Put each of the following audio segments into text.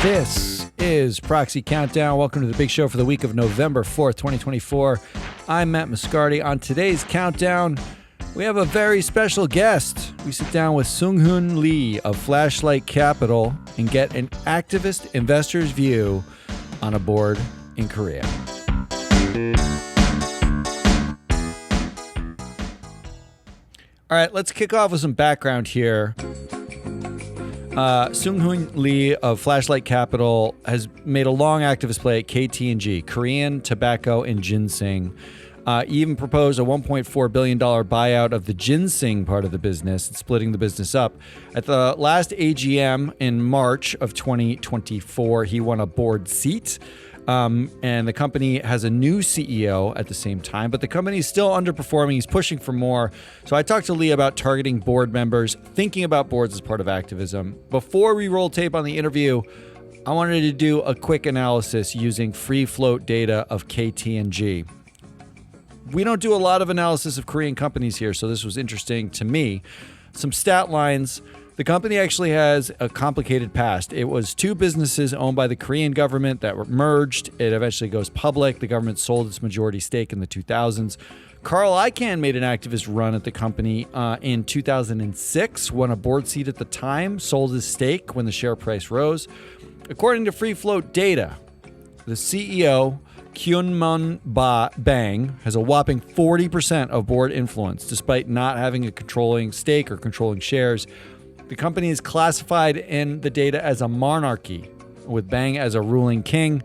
This is Proxy Countdown. Welcome to the big show for the week of November 4th, 2024. I'm Matt Moscardi. On today's Countdown, we have a very special guest. We sit down with Sunghyun Lee of Flashlight Capital and get an activist investor's view on a board in Korea. All right, let's kick off with some background here. Sunghyun Lee of Flashlight Capital has made a long activist play at KT&G, Korean Tobacco and Ginseng. He even proposed a $1.4 billion buyout of the ginseng part of the business and splitting the business up. At the last AGM in March of 2024, he won a board seat. And the company has a new CEO at the same time, but the company is still underperforming. He's pushing for more. So I talked to Lee about targeting board members, thinking about boards as part of activism. Before we roll tape on the interview, I wanted to do a quick analysis using free float data of KT&G. We don't do a lot of analysis of Korean companies here, so this was interesting to me. Some stat lines. The company actually has a complicated past. It was two businesses owned by the Korean government that were merged. It eventually goes public. The government sold its majority stake in the 2000s. Carl Icahn made an activist run at the company in 2006, won a board seat at the time, sold his stake when the share price rose. According to free float data, the CEO, Kyunmun Bang, has a whopping 40% of board influence, despite not having a controlling stake or controlling shares. The company is classified in the data as a monarchy, with Bang as a ruling king,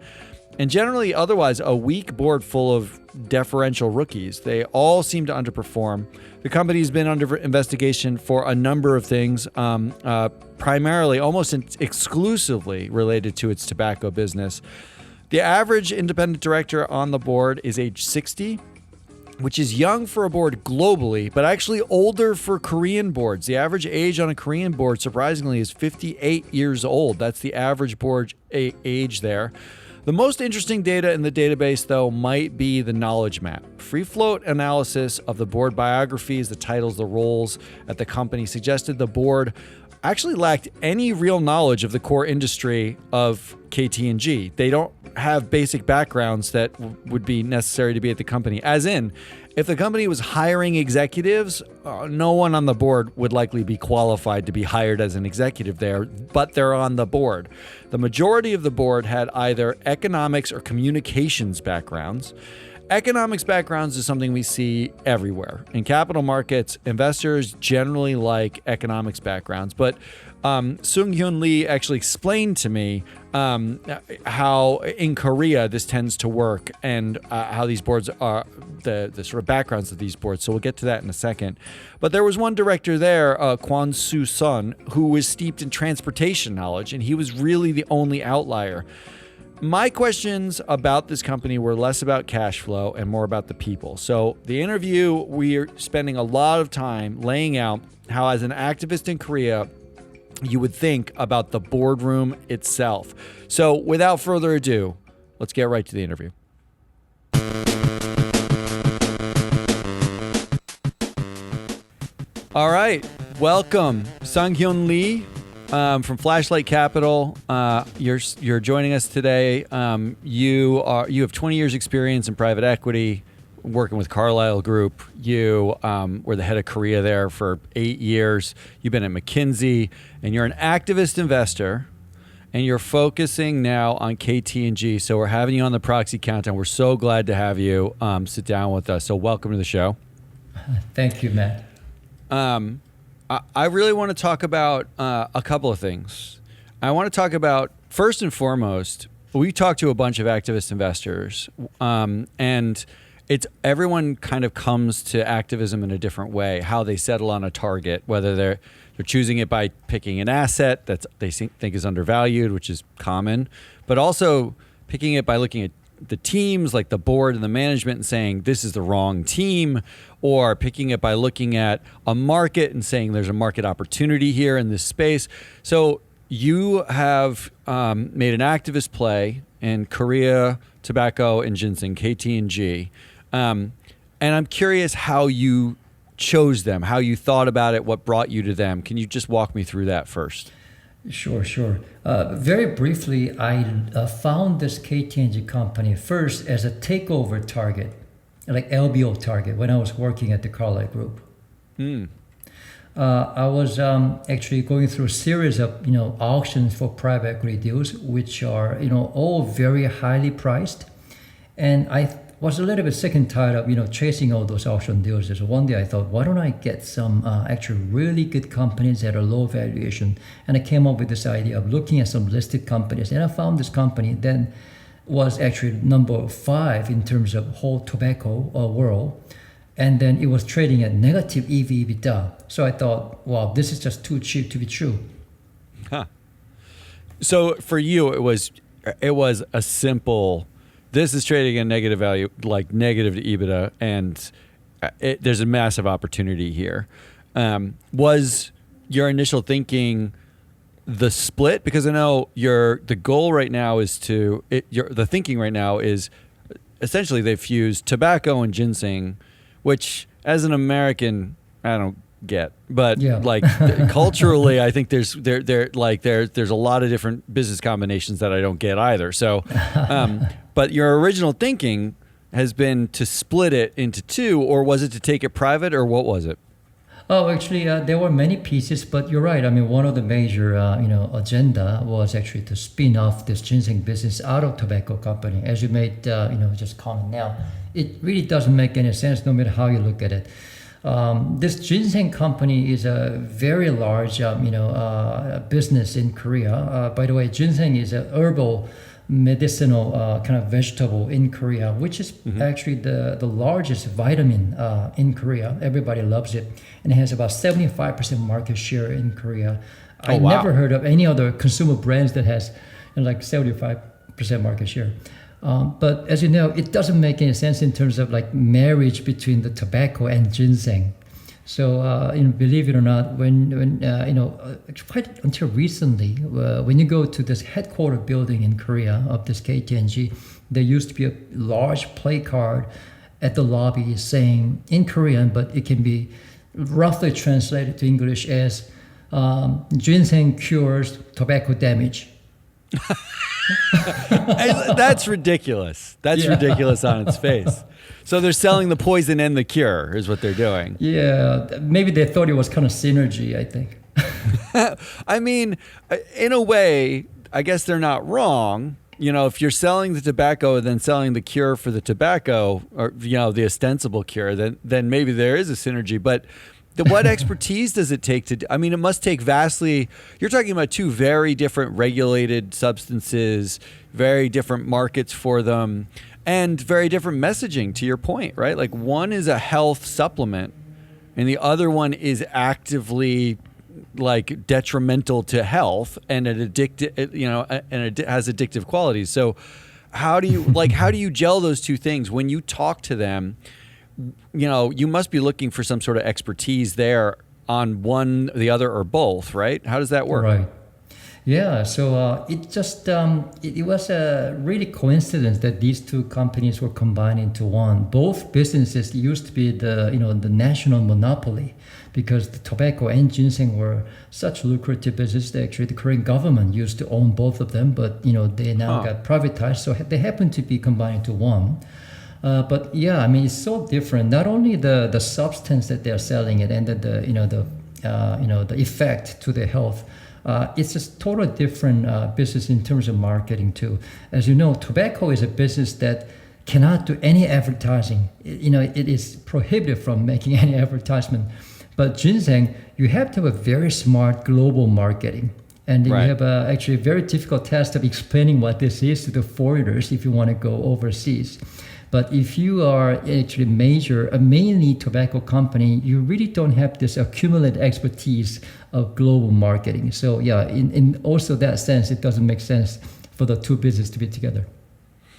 and generally otherwise a weak board full of deferential rookies. They all seem to underperform. The company's been under investigation for a number of things, primarily, almost exclusively related to its tobacco business. The average independent director on the board is age 60, which is young for a board globally, but actually older for Korean boards. The average age on a Korean board, surprisingly, is 58 years old. That's the average board age there. The most interesting data in the database, though, might be the knowledge map. Free float analysis of the board biographies, the titles, the roles at the company suggested the board actually lacked any real knowledge of the core industry of KT&G. They don't have basic backgrounds that would be necessary to be at the company. As in, if the company was hiring executives, no one on the board would likely be qualified to be hired as an executive there, but they're on the board. The majority of the board had either economics or communications backgrounds. Economics backgrounds is something we see everywhere. In capital markets, investors generally like economics backgrounds, but Sunghyun Lee actually explained to me how in Korea this tends to work and how these boards are, the sort of backgrounds of these boards. So we'll get to that in a second. But there was one director there, Kwon Soo-sun, who was steeped in transportation knowledge, and he was really the only outlier. My questions about this company were less about cash flow and more about the people. So the interview, we're spending a lot of time laying out how, as an activist in Korea, you would think about the boardroom itself. So without further ado, let's get right to the interview. All right, welcome Sunghyun Lee. From Flashlight Capital, you're joining us today. You have 20 years experience in private equity, working with Carlyle Group. You were the head of Korea there for 8 years. You've been at McKinsey, and you're an activist investor, and you're focusing now on KT&G. So we're having you on the Proxy Countdown. We're so glad to have you sit down with us. So welcome to the show. Thank you, Matt. I really want to talk about a couple of things. I want to talk about, first and foremost, we talked to a bunch of activist investors, and everyone kind of comes to activism in a different way, how they settle on a target, whether they're choosing it by picking an asset that they think is undervalued, which is common, but also picking it by looking at the teams, like the board and the management, and saying this is the wrong team, or picking it by looking at a market and saying there's a market opportunity here in this space. So you have made an activist play in Korea, Tobacco and Ginseng, KT&G. And I'm curious how you chose them, how you thought about it, what brought you to them. Can you just walk me through that first? Sure, sure. Very briefly, I found this KTNG company first as a takeover target, like LBO target, when I was working at the Carlyle Group. Hmm. I was actually going through a series of auctions for private equity deals, which are all very highly priced, and I was a little bit sick and tired of chasing all those auction deals. So one day I thought, why don't I get some actually really good companies at a low valuation? And I came up with this idea of looking at some listed companies, and I found this company then was actually number 5 in terms of whole tobacco world. And then it was trading at negative EV/EBITDA. So I thought, wow, this is just too cheap to be true. Huh. So for you, it was a simple. This is trading at negative value, like negative to EBITDA, and there's a massive opportunity here. Was your initial thinking the split? Because I know the goal right now is the thinking right now is essentially they've fused tobacco and ginseng, which as an American I don't get, but like culturally I think there's a lot of different business combinations that I don't get either. So but your original thinking has been to split it into 2, or was it to take it private, or what was it? Oh, actually, there were many pieces, but you're right. I mean, one of the major, agenda was actually to spin off this ginseng business out of tobacco company. As you made, just comment now, it really doesn't make any sense, no matter how you look at it. This ginseng company is a very large, business in Korea. By the way, ginseng is an herbal medicinal kind of vegetable in Korea, which is actually the largest vitamin in Korea. Everybody loves it, and it has about 75% market share in Korea. I never heard of any other consumer brands that has like 75% market share. But as you know, it doesn't make any sense in terms of like marriage between the tobacco and ginseng. So, believe it or not, when quite until recently, when you go to this headquarter building in Korea of this KTNG, there used to be a large placard at the lobby saying in Korean, but it can be roughly translated to English as ginseng cures tobacco damage. That's ridiculous. That's ridiculous on its face. So they're selling the poison and the cure is what they're doing. Yeah, maybe they thought it was kind of synergy, I think. I mean, in a way, I guess they're not wrong. If you're selling the tobacco and then selling the cure for the tobacco, or the ostensible cure, then maybe there is a synergy. But what expertise does it take to? I mean, it must take vastly. You're talking about 2 very different regulated substances, very different markets for them, and very different messaging. To your point, right? Like one is a health supplement, and the other one is actively like detrimental to health and an addictive, and it has addictive qualities. So, how do you gel those 2 things when you talk to them? You must be looking for some sort of expertise there on one, the other, or both, right? How does that work? Right. Yeah. So it just it was a really coincidence that these 2 companies were combined into one. Both businesses used to be the national monopoly, because the tobacco and ginseng were such lucrative business that actually the Korean government used to own both of them, but they now got privatized, so they happen to be combined into one. But yeah, I mean, it's so different. Not only the substance that they're selling it and the effect to the health. It's just totally different business in terms of marketing too. As you know, tobacco is a business that cannot do any advertising. It is prohibited from making any advertisement. But ginseng, you have to have a very smart global marketing. And then you have actually a very difficult task of explaining what this is to the foreigners if you want to go overseas. But if you are actually a mainly tobacco company, you really don't have this accumulated expertise of global marketing. So yeah, in also that sense, it doesn't make sense for the 2 businesses to be together.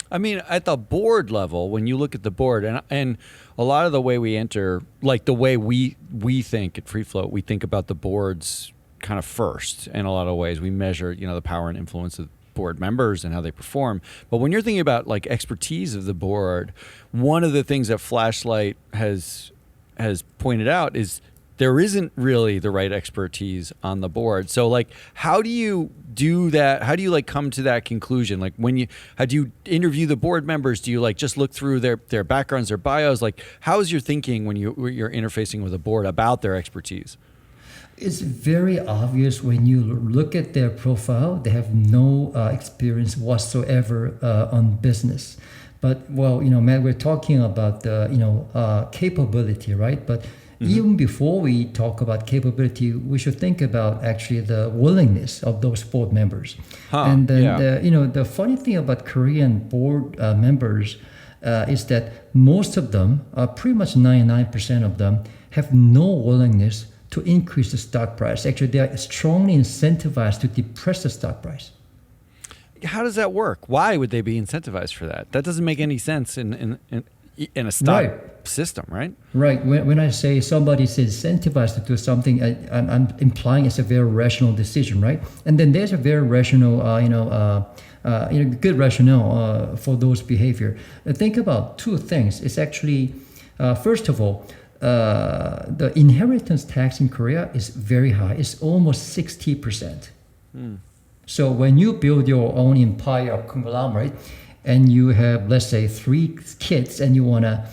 I mean, at the board level, when you look at the board, and a lot of the way we enter, like the way we think at Free Float, we think about the boards kind of first in a lot of ways. We measure, the power and influence of board members and how they perform. But when you're thinking about like expertise of the board, one of the things that Flashlight has pointed out is there isn't really the right expertise on the board. So like, how do you do that? How do you like come to that conclusion? Like how do you interview the board members? Do you like just look through their backgrounds, their bios? Like, how is your thinking when you're interfacing with a board about their expertise? It's very obvious when you look at their profile. They have no experience whatsoever on business. But well, Matt, we're talking about the capability, right? But even before we talk about capability, we should think about actually the willingness of those board members. And then the funny thing about Korean board members is that most of them, pretty much 99% of them, have no willingness to increase the stock price. Actually, they are strongly incentivized to depress the stock price. How does that work? Why would they be incentivized for that? That doesn't make any sense in a stock system, right? Right. When I say somebody is incentivized to do something, I'm implying it's a very rational decision, right? And then there's a very rational, good rationale for those behavior. Think about two things. It's actually, first of all, the inheritance tax in Korea is very high. It's almost 60%. So when you build your own empire of conglomerate, and you have, let's say, 3 kids, and you want to,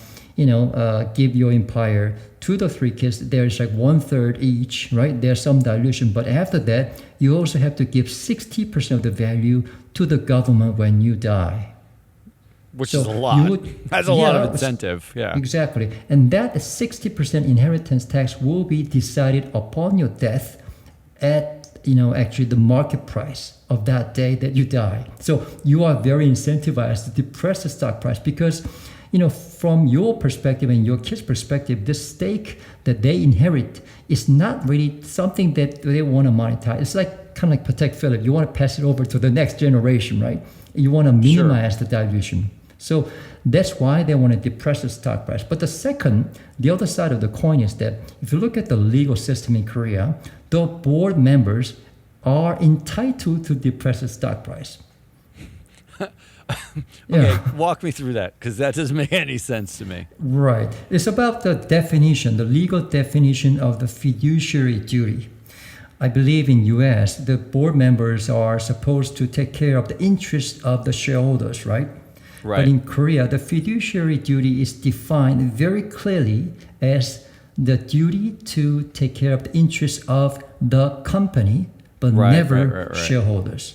give your empire to the 3 kids, there's like 1/3 each, right? There's some dilution, but after that, you also have to give 60% of the value to the government when you die. Which is a lot. That's a lot of incentive. Yeah. Exactly. And that 60% inheritance tax will be decided upon your death at actually the market price of that day that you die. So you are very incentivized to depress the stock price because, from your perspective and your kids' perspective, the stake that they inherit is not really something that they want to monetize. It's like kind of like Patek Philippe. You want to pass it over to the next generation, right? You want to minimize the dilution. So that's why they want to depress the stock price. But the other side of the coin is that if you look at the legal system in Korea, the board members are entitled to depress the stock price. Okay, walk me through that, because that doesn't make any sense to me. Right. It's about the definition, the legal definition of the fiduciary duty. I believe in US, the board members are supposed to take care of the interests of the shareholders, right? Right. But in Korea, the fiduciary duty is defined very clearly as the duty to take care of the interests of the company, but never shareholders.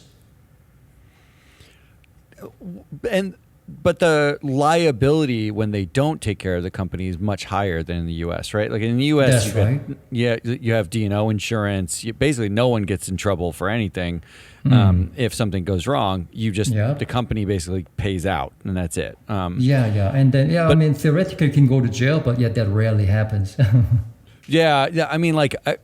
But the liability when they don't take care of the company is much higher than in the U.S., right? Like in the U.S., you have D&O insurance. Basically, no one gets in trouble for anything. If something goes wrong, the company basically pays out, and that's it. And then theoretically, you can go to jail, but that rarely happens. Yeah. I mean,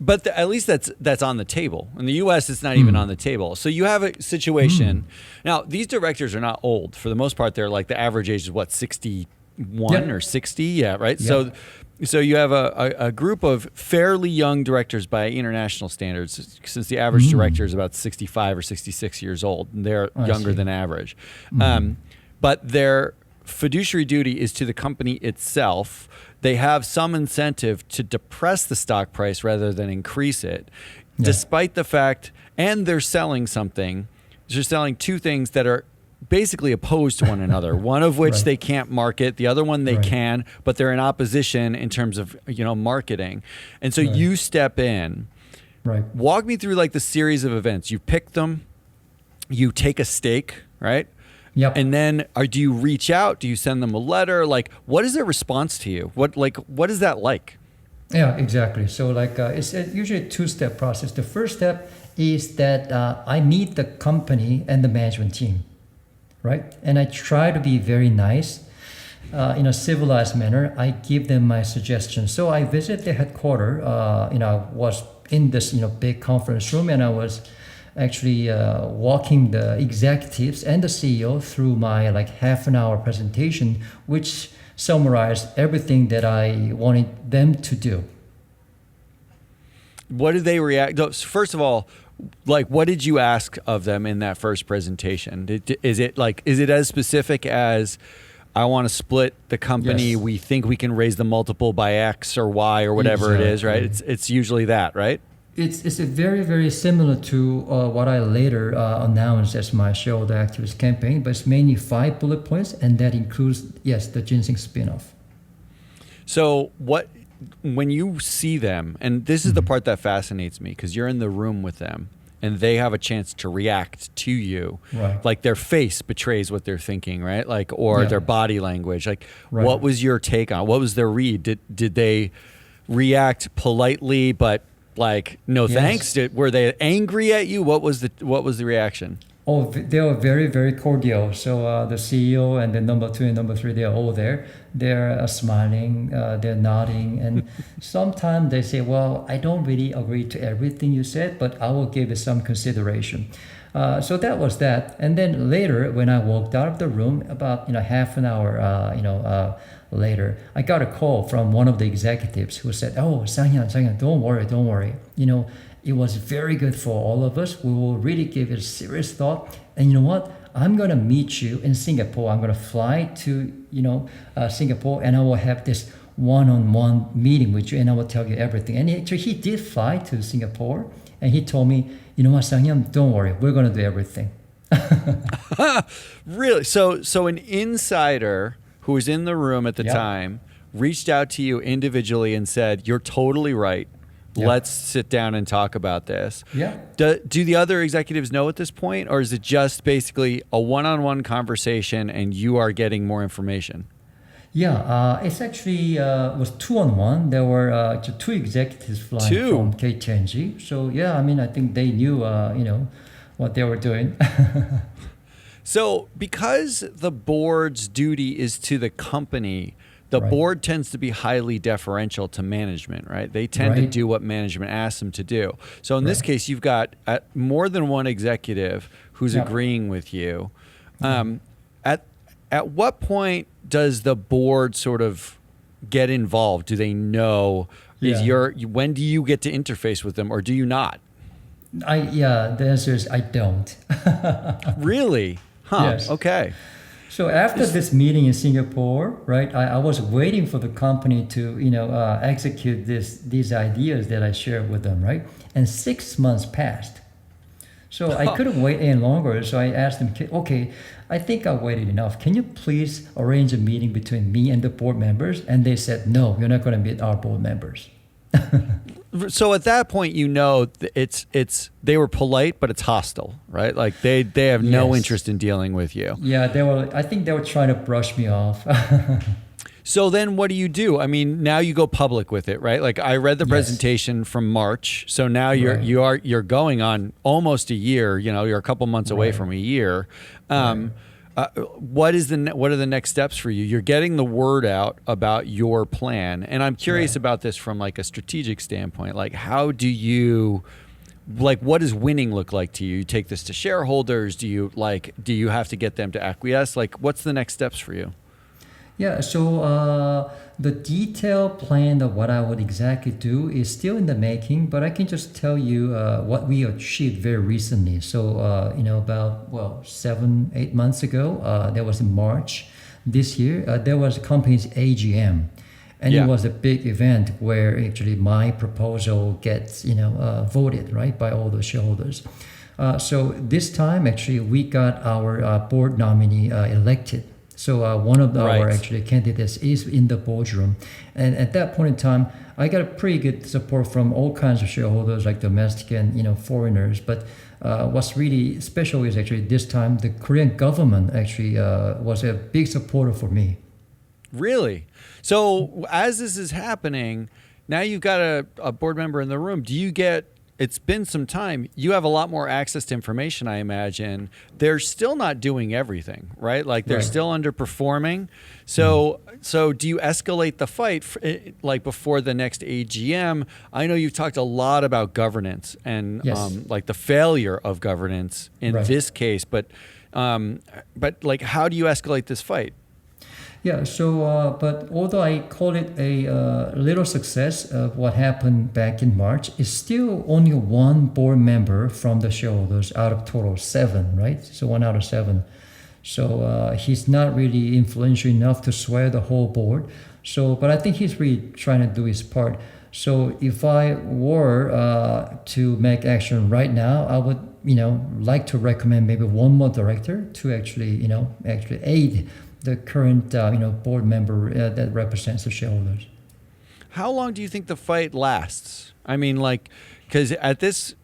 but at least that's on the table. In the U.S., it's not even on the table. So you have a situation. Now, these directors are not old. For the most part, they're like the average age is 61 or 60. Yeah, right. Yep. So you have a group of fairly young directors by international standards, since the average director is about 65 or 66 years old, and they're younger than average. But their fiduciary duty is to the company itself. They have some incentive to depress the stock price rather than increase it, despite the fact, and they're selling something. They're selling 2 things that are basically opposed to one another, one of which they can't market, the other one they can, but they're in opposition in terms of marketing. And so you step in. Walk me through like the series of events. You pick them, you take a stake, right? Yep. And then do you reach out? Do you send them a letter? Like, what is their response to you? What is that like? Yeah, exactly. So it's usually a 2-step process. The first step is that I meet the company and the management team, right? And I try to be very nice in a civilized manner. I give them my suggestions. So I visit the headquarters. I was in this big conference room, and I was actually walking the executives and the CEO through my half an hour presentation, which summarized everything that I wanted them to do. What did they react? First of all, what did you ask of them in that first presentation? Is it as specific as I want to split the company. Yes. We think we can raise the multiple by X or Y or whatever it is, right? It's usually that, right? It's a very, very similar to what I later announced as my shareholder activist campaign, but it's mainly 5 bullet points, and that includes, yes, the ginseng spinoff. So when you see them, and this is the part that fascinates me, because you're in the room with them and they have a chance to react to you. Right. Like their face betrays what they're thinking, right? Like, or their body language. Like, what was your take on? What was their read? Did they react politely, but like, no thanks? Were they angry at you? What was the reaction? Oh, they are very, very cordial. So the CEO and the number 2 and number 3, they are all there. They're smiling, they're nodding, and sometimes they say, "Well, I don't really agree to everything you said, but I will give it some consideration." So that was that. And then later, when I walked out of the room, about half an hour, later, I got a call from one of the executives who said, "Oh, Sunghyun, don't worry. It was very good for all of us. We will really give it a serious thought. And you know what? I'm going to meet you in Singapore. I'm going to fly to, Singapore, and I will have this one-on-one meeting with you, and I will tell you everything." And actually, he did fly to Singapore, and he told me, "You know what, Sunghyun, don't worry. We're going to do everything." Really? So an insider who was in the room at the time reached out to you individually and said, "You're totally right. Let's sit down and talk about this." Yeah. Do the other executives know at this point, or is it just basically a one-on-one conversation and you are getting more information? Yeah, it's actually was 2-on-1. There were 2 executives flying from KTNG. So yeah, I think they knew what they were doing. So because the board's duty is to the company, the board tends to be highly deferential to management, right? They tend to do what management asks them to do. So in this case, you've got more than one executive who's agreeing with you. At what point does the board sort of get involved? Do they know? When do you get to interface with them, or do you not? The answer is I don't. Really? Huh. Yes. Okay. So after this meeting in Singapore, right, I was waiting for the company to, execute these ideas that I shared with them, right? And 6 months passed. So I couldn't wait any longer. So I asked them, "Okay, I think I waited enough. Can you please arrange a meeting between me and the board members?" And they said, "No, you're not going to meet our board members." So at that point, they were polite, but it's hostile, right? Like they have no interest in dealing with you. Yeah, I think they were trying to brush me off. So then what do you do? Now you go public with it, right? Like I read the presentation from March. So now you're going on almost a year, you're a couple months away from a year. What are the next steps for you? You're getting the word out about your plan. And I'm curious about this from like a strategic standpoint. Like how do you, what does winning look like to you? You take this to shareholders? Do you have to get them to acquiesce? Like what's the next steps for you? Yeah, so the detailed plan of what I would exactly do is still in the making, but I can just tell you what we achieved very recently. So, about 7-8 months ago, that was in March this year, there was a company's AGM. And it was a big event where actually my proposal gets, voted, right, by all the shareholders. So this time, actually, we got our board nominee elected. So one of our actually candidates is in the boardroom. And at that point in time, I got a pretty good support from all kinds of shareholders, like domestic and foreigners. But what's really special is actually this time the Korean government actually was a big supporter for me. Really? So as this is happening, now you've got a board member in the room. It's been some time. You have a lot more access to information, I imagine. They're still not doing everything, right? Like they're still underperforming. So do you escalate the fight like before the next AGM? I know you've talked a lot about governance and like the failure of governance in this case, but like how do you escalate this fight? Yeah, so, but although I call it a little success of what happened back in March, it's still only one board member from the shareholders out of total 7, right? So 1 out of 7. So he's not really influential enough to sway the whole board. So, but I think he's really trying to do his part. So if I were to make action right now, I would, like to recommend maybe one more director to actually aid the current, board member that represents the shareholders. How long do you think the fight lasts? I mean, like, because at this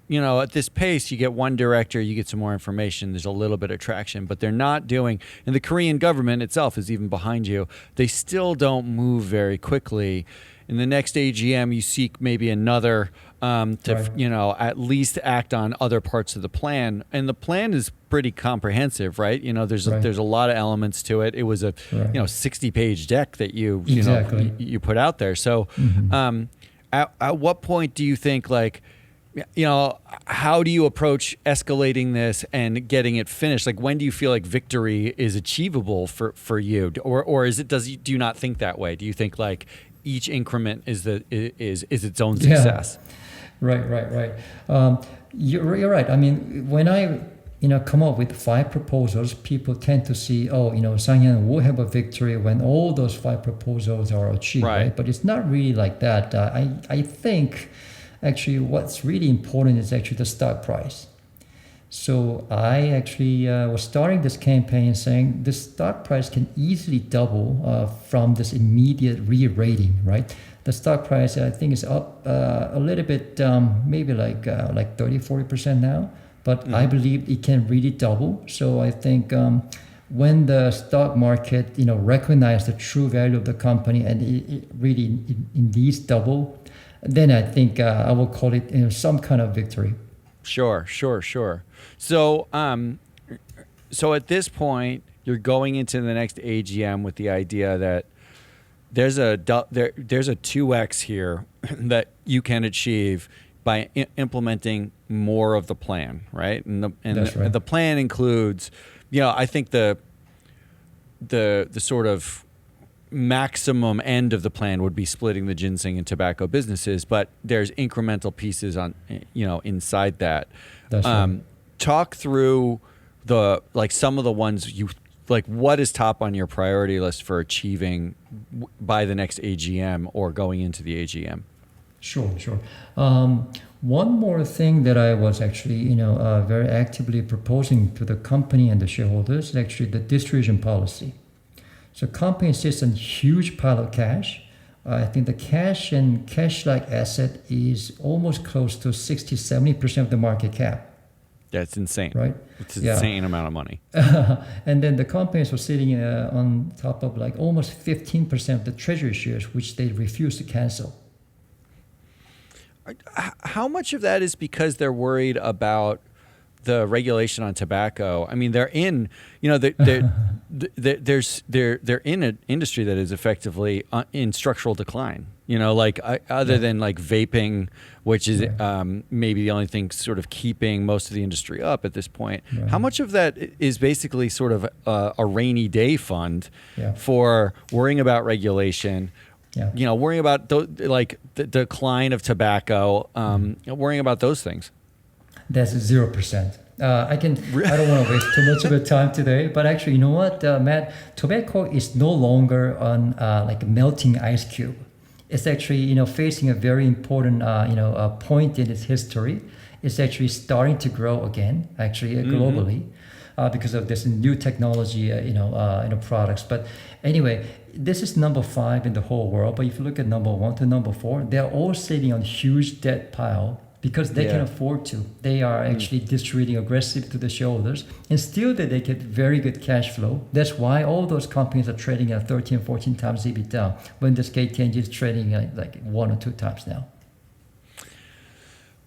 pace, you get one director, you get some more information, there's a little bit of traction, but they're not doing, and the Korean government itself is even behind you, they still don't move very quickly. In the next AGM, you seek maybe another to, at least act on other parts of the plan. And the plan is pretty comprehensive, right? There's a lot of elements to it. It was a 60-page deck that you put out there. So at what point do you think, like, how do you approach escalating this and getting it finished? Like, when do you feel like victory is achievable for you, or do you not think that way? Do you think like each increment is its own success? Right. You're right. I mean, when I come up with 5 proposals, people tend to see, Sunghyun will have a victory when all those 5 proposals are achieved, right? But it's not really like that. I think actually what's really important is actually the stock price. So I actually was starting this campaign saying the stock price can easily double from this immediate re-rating, right? The stock price, I think, is up a little bit, maybe like 30-40% now. But I believe it can really double. So I think when the stock market, recognize the true value of the company and it really indeed double, then I think I will call it some kind of victory. Sure. So, so at this point, you're going into the next AGM with the idea that there's a 2x here that you can achieve by implementing more of the plan, right? And the plan includes, I think the sort of maximum end of the plan would be splitting the ginseng and tobacco businesses, but there's incremental pieces on, inside that. That's right. Talk through some of the ones what is top on your priority list for achieving by the next AGM or going into the AGM? Sure. One more thing that I was actually, very actively proposing to the company and the shareholders is actually the distribution policy. So company sits on huge pile of cash. I think the cash and cash-like asset is almost close to 60-70% of the market cap. That's insane. Right? It's an insane amount of money. And then the companies were sitting on top of like almost 15% of the treasury shares, which they refuse to cancel. How much of that is because they're worried about the regulation on tobacco? I mean, they're in, they're in an industry that is effectively in structural decline. Other than like vaping, which is maybe the only thing sort of keeping most of the industry up at this point. Right. How much of that is basically sort of a rainy day fund for worrying about regulation? Worrying about the decline of tobacco, worrying about those things. That's 0%. I don't want to waste too much of your time today, but actually, you know what, Matt? Tobacco is no longer on like a melting ice cube. It's actually, facing a very important, point in its history. It's actually starting to grow again, actually globally, because of this new technology, products. But anyway, this is number 5 in the whole world. But if you look at number 1 to number 4, they're all sitting on huge debt pile because they can afford to. They are actually distributing aggressively to the shareholders, and still they get very good cash flow. That's why all those companies are trading at 13, 14 times EBITDA, when this KT&G is trading at like 1 or 2 times now.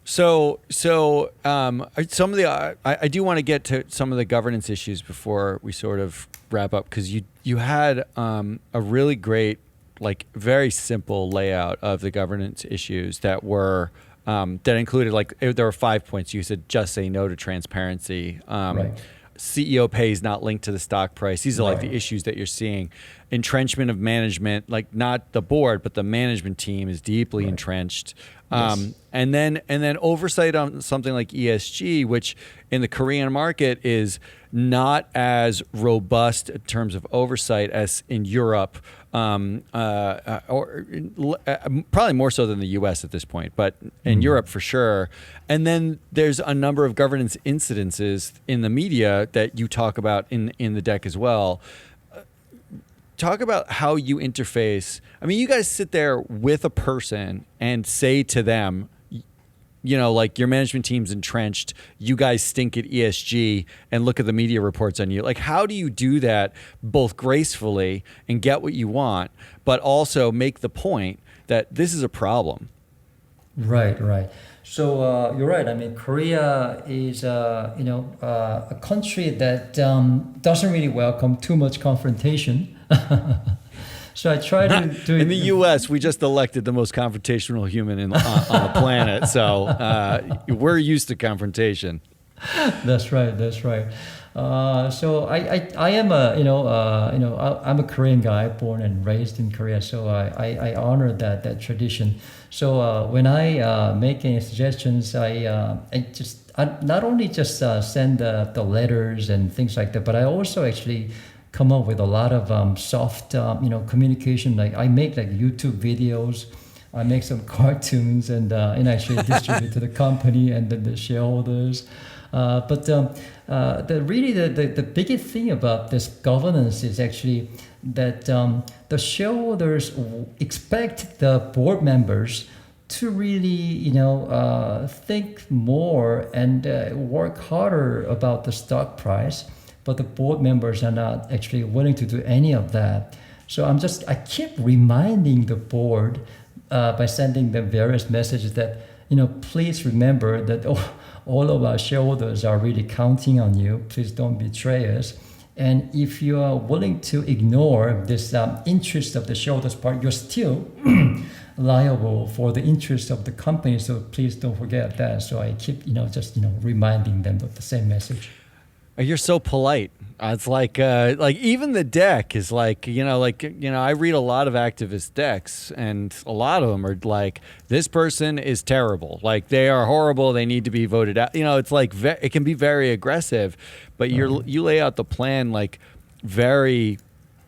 So some of the I do want to get to some of the governance issues before we sort of wrap up, because you had a really great, like, very simple layout of the governance issues that were that included, like, there were 5 points. You said just say no to transparency. CEO pay is not linked to the stock price. These are like the issues that you're seeing. entrenchment of management, like not the board, but the management team is deeply entrenched. Yes. And then oversight on something like ESG, which in the Korean market is not as robust in terms of oversight as in Europe, probably more so than the U.S. at this point, but in Europe for sure. And then there's a number of governance incidences in the media that you talk about in the deck as well. Talk about how you interface. I mean, you guys sit there with a person and say to them, like your management team's entrenched, you guys stink at ESG, and look at the media reports on you. Like, how do you do that both gracefully and get what you want, but also make the point that this is a problem? Right. So you're right. I mean, Korea is a country that doesn't really welcome too much confrontation. So I try to do it. In the U.S., we just elected the most confrontational human on the planet, so we're used to confrontation. That's right. So I am I'm a Korean guy born and raised in Korea, so I honor that tradition. So when I make any suggestions, I not only just send the letters and things like that, but I also actually come up with a lot of soft communication. Like I make like YouTube videos, I make some cartoons and actually distribute to the company and then the shareholders. But the biggest thing about this governance is actually that the shareholders expect the board members to really think more and work harder about the stock price. But the board members are not actually willing to do any of that. So I keep reminding the board by sending them various messages that, please remember that all of our shareholders are really counting on you. Please don't betray us. And if you are willing to ignore this interest of the shareholders part, you're still liable for the interest of the company. So please don't forget that. So I keep, reminding them of the same message. You're so polite. It's like even the deck is like, I read a lot of activist decks, and a lot of them are like, this person is terrible. Like, they are horrible. They need to be voted out. It's like, it can be very aggressive, but you lay out the plan like very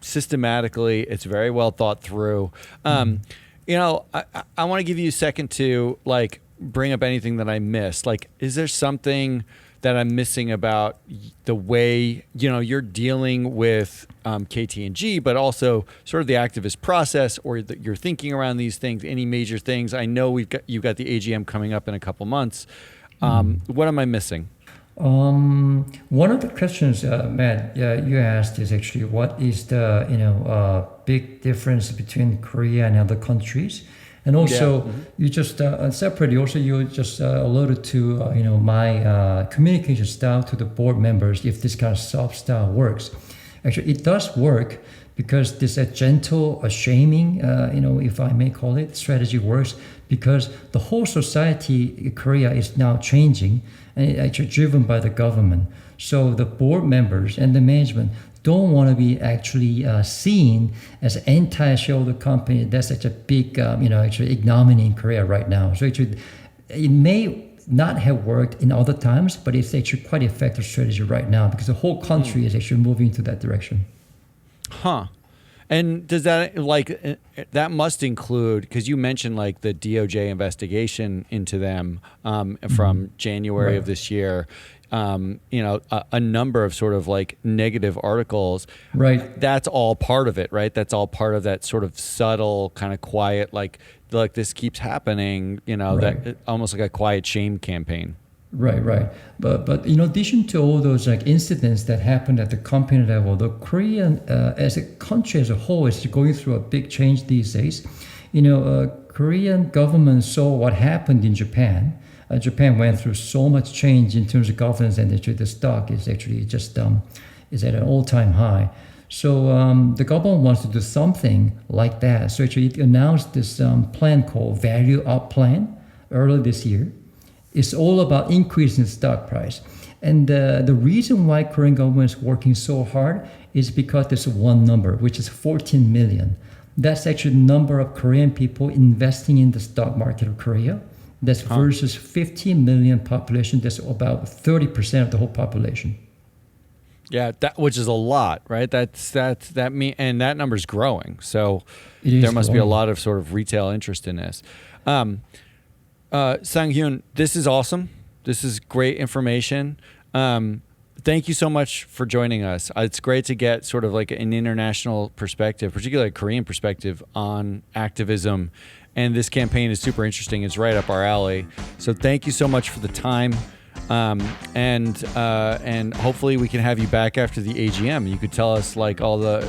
systematically. It's very well thought through. I want to give you a second to like bring up anything that I missed. Like, is there something that I'm missing about the way you're dealing with KT&G, but also sort of the activist process, or you're thinking around these things? Any major things? I know you've got the AGM coming up in a couple months. What am I missing? One of the questions, Matt, you asked is actually what is the big difference between Korea and other countries? And also, you just separately, also you just alluded to my communication style to the board members. If this kind of soft style works, actually it does work because this gentle shaming, if I may call it, strategy works because the whole society in Korea is now changing and it's actually driven by the government. So the board members and the management don't want to be actually seen as an anti-shareholder company. That's such a big, actually ignominy in Korea right now. So it may not have worked in other times, but it's actually quite an effective strategy right now because the whole country is actually moving into that direction. Huh. And does that that must include, because you mentioned like the DOJ investigation into them from January of this year. A number of sort of like negative articles. Right. That's all part of it, right? That's all part of that sort of subtle, kind of quiet, like this keeps happening, that almost like a quiet shame campaign. Right. But in addition to all those like incidents that happened at the company level, the Korean as a country as a whole is going through a big change these days. Korean government saw what happened in Japan. Japan went through so much change in terms of governance, and actually the stock is actually just is at an all-time high. So the government wants to do something like that. So actually it announced this plan called Value Up Plan earlier this year. It's all about increasing the stock price. And the reason why Korean government is working so hard is because there's one number, which is 14 million. That's actually the number of Korean people investing in the stock market of Korea. That's versus 15 million population. That's about 30% of the whole population. Yeah, which is a lot, right? And that number's growing. So there must be a lot of sort of retail interest in this. Sunghyun, this is awesome. This is great information. Thank you so much for joining us. It's great to get sort of like an international perspective, particularly a Korean perspective on activism. And this campaign is super interesting. It's right up our alley. So thank you so much for the time. And hopefully we can have you back after the AGM. You could tell us like all the,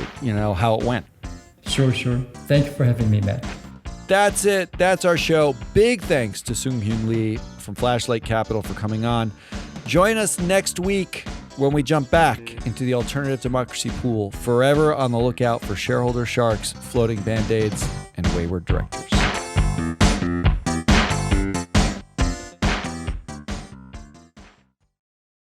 how it went. Sure. Thank you for having me, Matt. That's it. That's our show. Big thanks to Sunghyun Lee from Flashlight Capital for coming on. Join us next week when we jump back into the alternative democracy pool, forever on the lookout for shareholder sharks, floating band-aids, and wayward directives.